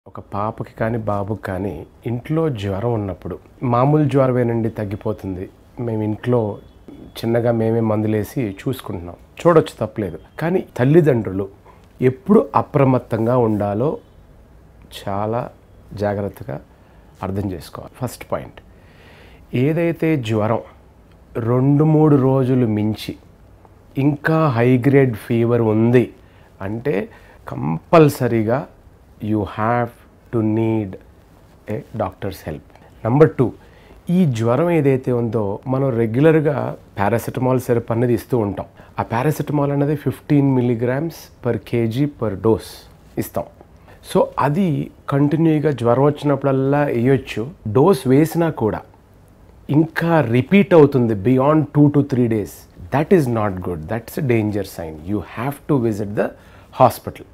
ఒక పాపకి కానీ బాబుకి కానీ ఇంట్లో జ్వరం ఉన్నప్పుడు మామూలు జ్వరమేనండి తగ్గిపోతుంది, మేము ఇంట్లో చిన్నగా మేమే మందులేసి చూసుకుంటున్నాం, చూడొచ్చు తప్పలేదు. కానీ తల్లిదండ్రులు ఎప్పుడు అప్రమత్తంగా ఉండాలో చాలా జాగ్రత్తగా అర్థం చేసుకోవాలి. ఫస్ట్ పాయింట్, ఏదైతే జ్వరం 2-3 రోజులు మించి ఇంకా హై గ్రేడ్ ఫీవర్ ఉంది అంటే కంపల్సరీగా you have to need a doctors help. Number 2, ఈ జ్వరం ఏదైతే ఉందో మనం రెగ్యులర్గా పారాసిటమాల్ సిరప్ అనేది ఇస్తూ ఉంటాం. ఆ పారాసిటమాల్ అనేది 15 mg per kg per dose ఇస్తాం. సో అది కంటిన్యూగా జ్వరం వచ్చినప్పుడల్లా వేయొచ్చు. డోస్ వేసినా కూడా ఇంకా రిపీట్ అవుతుంది beyond 2 to 3 days. That is not good. That's a danger sign. You have to visit the hospital.